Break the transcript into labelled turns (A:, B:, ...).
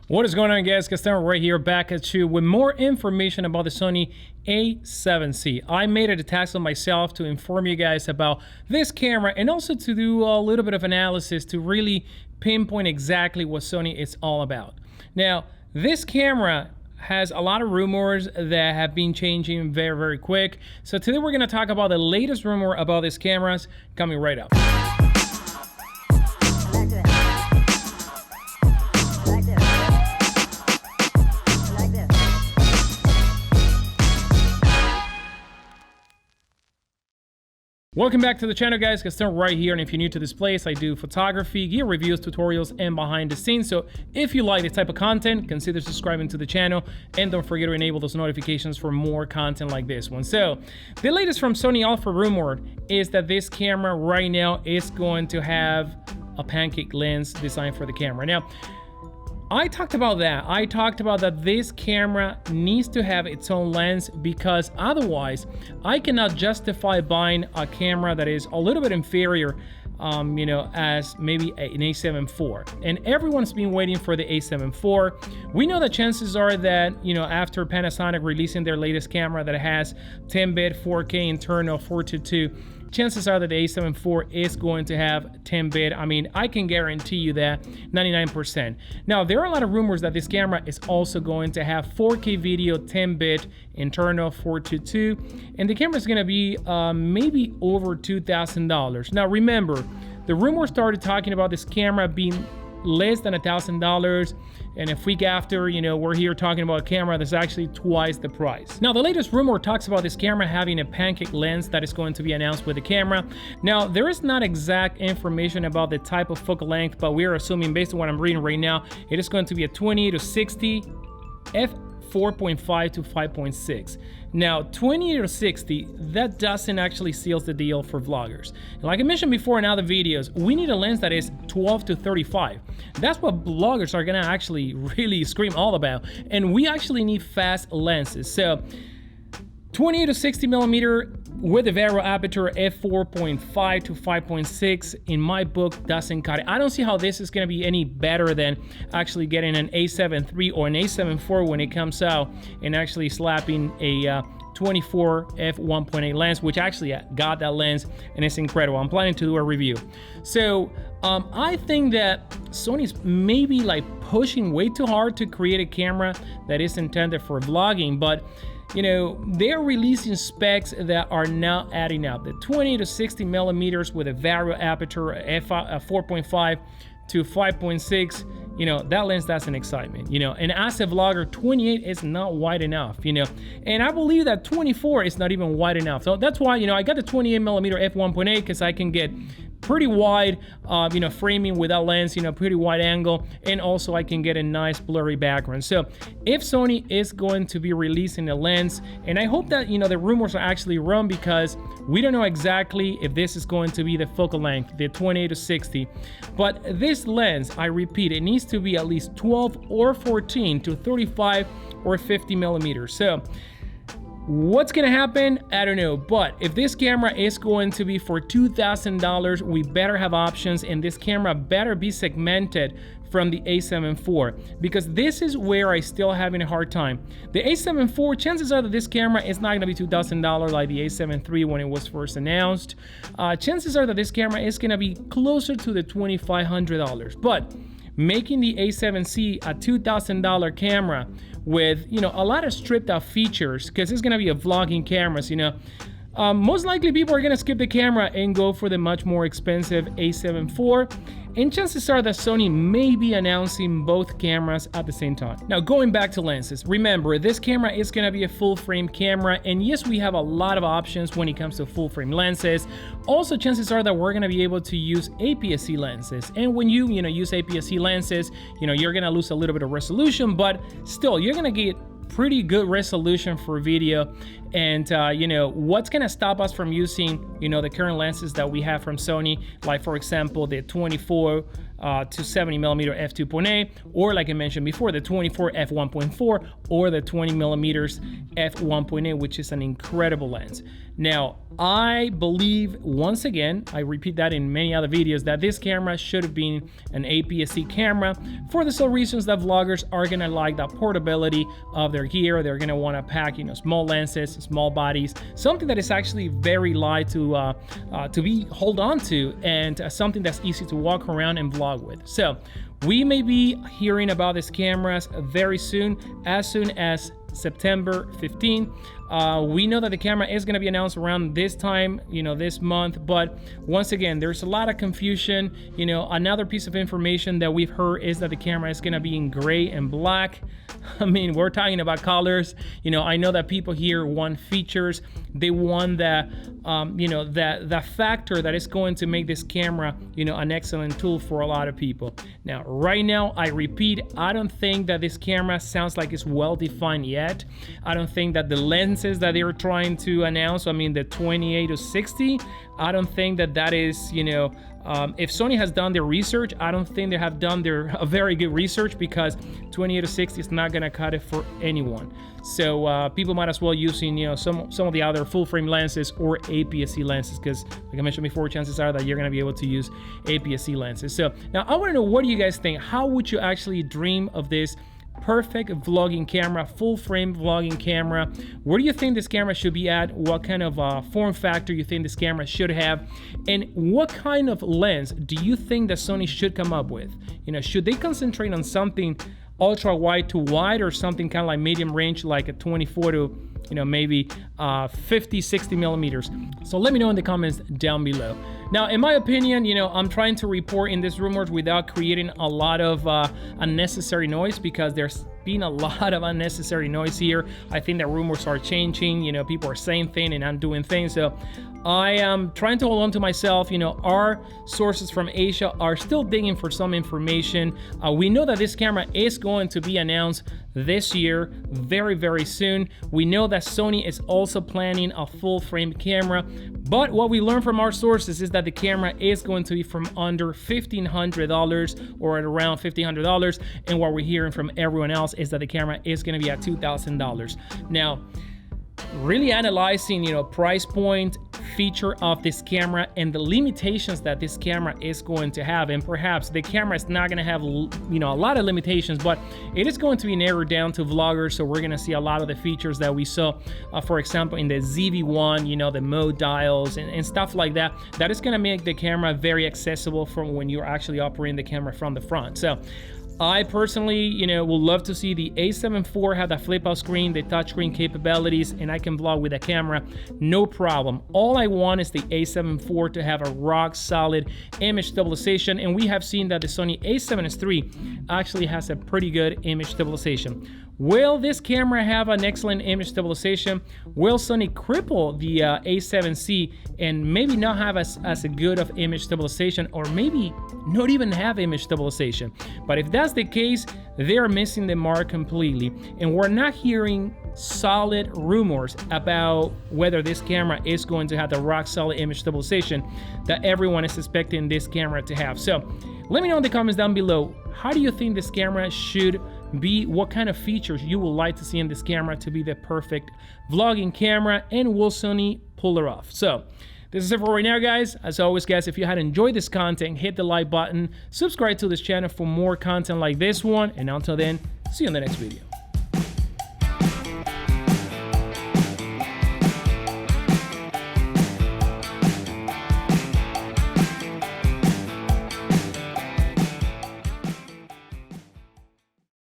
A: What is going on, guys? Castan right here, back at you with more information about the Sony A7C. I made it a task on myself to inform you guys about this camera and also to do a little bit of analysis to really pinpoint exactly what Sony is all about. Now, this camera has a lot of rumors that have been changing very, very quick. So today we're going to talk about the latest rumor about these cameras coming right up. Welcome back to the channel, guys. Castan right here, and if you're new to this place, I do photography, gear reviews, tutorials, and behind the scenes. So if you like this type of content, consider subscribing to the channel, and don't forget to enable those notifications for more content like this one. So the latest from Sony Alpha rumor is that this camera right now is going to have a pancake lens designed for the camera. Now, I talked about that. I talked about that this camera needs to have its own lens because otherwise I cannot justify buying a camera that is a little bit inferior, as maybe an A7 IV. And everyone's been waiting for the A7 IV. We know that chances are that, after Panasonic releasing their latest camera that has 10-bit 4K internal 422, chances are that the A7 IV is going to have 10-bit. I mean, I can guarantee you that 99%. Now, there are a lot of rumors that this camera is also going to have 4K video, 10-bit internal 422, and the camera is going to be maybe over $2,000. Now, remember, the rumor started talking about this camera being less than $1,000, and a week after, we're here talking about a camera that's actually twice the price. Now, the latest rumor talks about this camera having a pancake lens that is going to be announced with the camera. Now, there is not exact information about the type of focal length, but we're assuming, based on what I'm reading right now, it is going to be a 20 to 60 f4.5 to 5.6. Now, 20 to 60, that doesn't actually seal the deal for vloggers. And like I mentioned before in other videos, we need a lens that is 12 to 35. That's what bloggers are gonna actually really scream all about. And we actually need fast lenses. So 20 to 60 millimeter with a variable aperture f4.5 to 5.6 in my book doesn't cut it. I don't see how this is going to be any better than actually getting an A7 III or an A7 IV when it comes out and actually slapping a 24 f1.8 lens, which actually got that lens and it's incredible. I'm planning to do a review. So I think that Sony's maybe like pushing way too hard to create a camera that is intended for vlogging, but they're releasing specs that are now adding up. The 20 to 60 millimeters with a variable aperture f4.5 to 5.6, that lens, that's an excitement, and as a vlogger, 28 is not wide enough, and I believe that 24 is not even wide enough. So that's why, I got the 28 millimeter f1.8 because I can get pretty wide, framing with that lens, pretty wide angle, and also I can get a nice blurry background. So if Sony is going to be releasing a lens, and I hope that, the rumors are actually wrong because we don't know exactly if this is going to be the focal length, the 20 to 60, but this lens, I repeat, it needs to be at least 12 or 14 to 35 or 50 millimeters. So what's gonna happen? I don't know, but if this camera is going to be for $2,000, we better have options, and this camera better be segmented from the A7 IV, because this is where I still having a hard time. The A7 IV, chances are that this camera is not gonna be $2,000 like the A7 III when it was first announced. Chances are that this camera is gonna be closer to the $2,500, but making the A7C a $2,000 camera with, a lot of stripped out features, because it's gonna be a vlogging cameras, most likely people are gonna skip the camera and go for the much more expensive A7 IV. And chances are that Sony may be announcing both cameras at the same time. Now, going back to lenses, remember, this camera is gonna be a full frame camera, and yes, we have a lot of options when it comes to full frame lenses. Also, chances are that we're gonna be able to use APS-C lenses. And when you, use APS-C lenses, you're gonna lose a little bit of resolution, but still, you're gonna get pretty good resolution for video. And you know, what's gonna stop us from using, you know, the current lenses that we have from Sony, like for example the 24 to 70 millimeter f2.8, or like I mentioned before, the 24 f1.4 or the 20 millimeters f1.8, which is an incredible lens. Now, I believe, once again, I repeat that in many other videos, that this camera should have been an APS-C camera for the sole reasons that vloggers are gonna like the portability of their gear. They're gonna wanna pack, you know, small lenses, small bodies, something that is actually very light to hold on to, and something that's easy to walk around and vlog with. So we may be hearing about these cameras very soon as September 15. We know that the camera is going to be announced around this time, you know, this month, but once again, there's a lot of confusion. You know, another piece of information that we've heard is that the camera is going to be in gray and black. I mean, we're talking about colors. You know, I know that people here want features. They want the, you know, the factor that is going to make this camera, you know, an excellent tool for a lot of people. Now, right now, I repeat, I don't think that this camera sounds like it's well defined yet. I don't think that the lenses that they're trying to announce, I mean, the 28 to 60, I don't think that that is, you know, if Sony has done their research, I don't think they have done a very good research, because 28 to 60 is not gonna cut it for anyone. So people might as well using, you know, some of the other full frame lenses or APS-C lenses, because like I mentioned before, chances are that you're gonna be able to use APS-C lenses. So now I wanna know, what do you guys think? How would you actually dream of this perfect vlogging camera, full frame vlogging camera? Where do you think this camera should be at? What kind of form factor you think this camera should have? And what kind of lens do you think that Sony should come up with? You know, should they concentrate on something ultra wide to wide, or something kind of like medium range, like a 24 to, you know, maybe 50, 60 millimeters? So let me know in the comments down below. Now, in my opinion, you know, I'm trying to report in these rumors without creating a lot of unnecessary noise, because there's been a lot of unnecessary noise here. I think that rumors are changing, you know, people are saying things and I'm doing things. So I am trying to hold on to myself. You know, our sources from Asia are still digging for some information. We know that this camera is going to be announced this year, very, very soon. We know that Sony is also planning a full frame camera, but what we learned from our sources is that the camera is going to be from under $1,500 or at around $1,500. And what we're hearing from everyone else is that the camera is going to be at $2,000. Now, really analyzing, you know, price point, feature of this camera, and the limitations that this camera is going to have. And perhaps the camera is not going to have, you know, a lot of limitations, but it is going to be narrowed down to vloggers. So we're going to see a lot of the features that we saw, for example, in the ZV-1, you know, the mode dials and stuff like that. That is going to make the camera very accessible from when you're actually operating the camera from the front. So I personally, you know, would love to see the A7 IV have that flip out screen, the touchscreen capabilities, and I can vlog with a camera, no problem. All I want is the A7 IV to have a rock solid image stabilization, and we have seen that the Sony A7S III actually has a pretty good image stabilization. Will this camera have an excellent image stabilization? Will Sony cripple the A7C and maybe not have as a good of image stabilization, or maybe not even have image stabilization? But if that's the case, they are missing the mark completely, and we're not hearing solid rumors about whether this camera is going to have the rock solid image stabilization that everyone is expecting this camera to have. So let me know in the comments down below, how do you think this camera should be? What kind of features you would like to see in this camera to be the perfect vlogging camera, and will Sony pull it off? So this is it for right now, guys. As always, guys, if you had enjoyed this content, hit the like button, subscribe to this channel for more content like this one, and until then, see you in the next video.